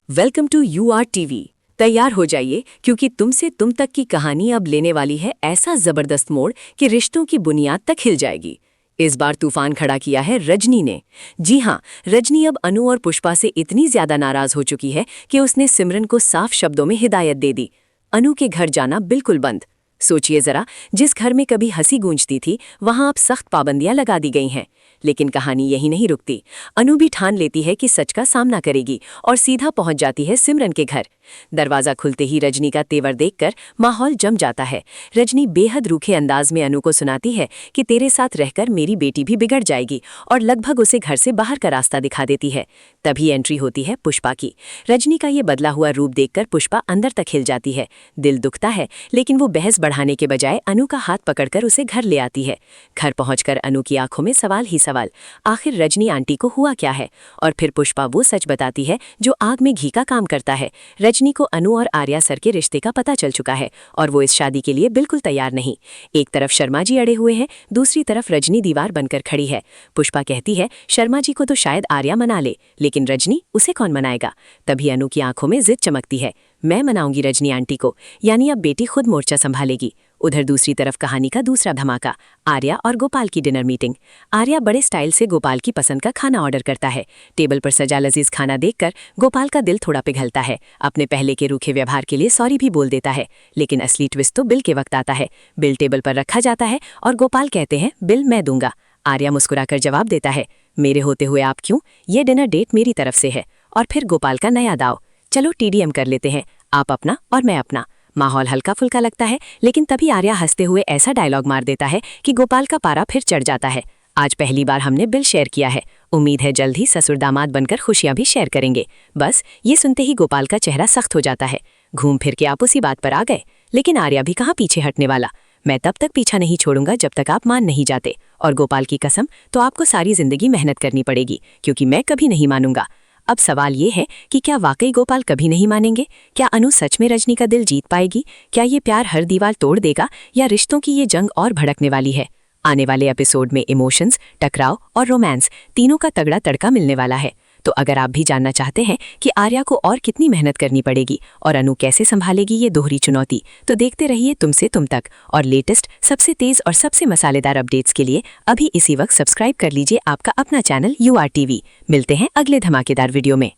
Welcome to UR TV। तैयार हो जाइए क्योंकि तुमसे तुम तक की कहानी अब लेने वाली है ऐसा जबरदस्त मोड़ कि रिश्तों की बुनियाद तक हिल जाएगी। इस बार तूफान खड़ा किया है रजनी ने। जी हाँ, रजनी अब अनु और पुष्पा से इतनी ज्यादा नाराज हो चुकी है कि उसने सिमरन को साफ शब्दों में हिदायत दे दी, अनु के घर जाना बिल्कुल बंद। सोचिए जरा, जिस घर में कभी हंसी गूंजती थी वहां अब सख्त पाबंदियां लगा दी गई हैं। लेकिन कहानी यही नहीं रुकती। अनु भी ठान लेती है कि सच का सामना करेगी और सीधा पहुंच जाती है सिमरन के घर। दरवाजा खुलते ही रजनी का तेवर देखकर माहौल जम जाता है। रजनी बेहद रूखे अंदाज में अनु को सुनाती है कि तेरे साथ रहकर मेरी बेटी भी बिगड़ जाएगी और लगभग उसे घर से बाहर का रास्ता दिखा देती है। तभी एंट्री होती है पुष्पा की। रजनी का ये बदला हुआ रूप देखकर पुष्पा अंदर तक हिल जाती है। दिल दुखता है, लेकिन वो बहस बढ़ाने के बजाय अनु का हाथ पकड़कर उसे घर ले आती है। घर पहुंचकर अनु की आंखों में सवाल ही सवाल, आखिर रजनी आंटी को हुआ क्या है? और फिर पुष्पा वो सच बताती है जो आग में घी का काम करता है। रजनी को अनु और आर्या सर के रिश्ते का पता चल चुका है और वो इस शादी के लिए बिल्कुल तैयार नहीं। एक तरफ शर्मा जी अड़े हुए हैं, दूसरी तरफ रजनी दीवार बनकर खड़ी है। पुष्पा कहती है शर्मा जी को तो शायद आर्या मना ले, लेकिन रजनी, उसे कौन मनाएगा? तभी अनु की आंखों में जिद चमकती है, मैं मनाऊंगी रजनी आंटी को, यानी अब बेटी खुद मोर्चा संभालेगी। उधर दूसरी तरफ कहानी का दूसरा धमाका, आर्या और गोपाल की डिनर मीटिंग। आर्या बड़े स्टाइल से गोपाल की पसंद का खाना ऑर्डर करता है। टेबल पर सजा लजीज खाना देखकर गोपाल का दिल थोड़ा पिघलता है। अपने पहले के रूखे व्यवहार के लिए सॉरी भी बोल देता है। लेकिन असली ट्विस्ट तो बिल के वक्त आता है। बिल टेबल पर रखा जाता है और गोपाल कहते हैं बिल मैं दूंगा। आर्या मुस्कुराकर जवाब देता है, मेरे होते हुए आप क्यों, ये डिनर डेट मेरी तरफ से है। और फिर गोपाल का नया दाव, चलो TDM कर लेते हैं, आप अपना और मैं अपना। माहौल हल्का फुल्का लगता है, लेकिन तभी आर्या हंसते हुए ऐसा डायलॉग मार देता है कि गोपाल का पारा फिर चढ़ जाता है। आज पहली बार हमने बिल शेयर किया है, उम्मीद है जल्द ही ससुर दामाद बनकर खुशियां भी शेयर करेंगे। बस ये सुनते ही गोपाल का चेहरा सख्त हो जाता है। घूम फिर के आप उसी बात पर आ गए, लेकिन आर्या भी कहाँ पीछे हटने वाला। मैं तब तक पीछा नहीं छोड़ूंगा जब तक आप मान नहीं जाते, और गोपाल की कसम तो आपको सारी जिंदगी मेहनत करनी पड़ेगी, क्योंकि मैं कभी नहीं मानूंगा। अब सवाल ये है कि क्या वाकई गोपाल कभी नहीं मानेंगे? क्या अनु सच में रजनी का दिल जीत पाएगी? क्या ये प्यार हर दीवार तोड़ देगा, या रिश्तों की ये जंग और भड़कने वाली है? आने वाले एपिसोड में इमोशंस, टकराव और रोमांस तीनों का तगड़ा तड़का मिलने वाला है। तो अगर आप भी जानना चाहते हैं कि आर्या को और कितनी मेहनत करनी पड़ेगी और अनु कैसे संभालेगी ये दोहरी चुनौती, तो देखते रहिए तुमसे तुम तक। और लेटेस्ट, सबसे तेज और सबसे मसालेदार अपडेट्स के लिए अभी इसी वक्त सब्सक्राइब कर लीजिए आपका अपना चैनल UR TV। मिलते हैं अगले धमाकेदार वीडियो में।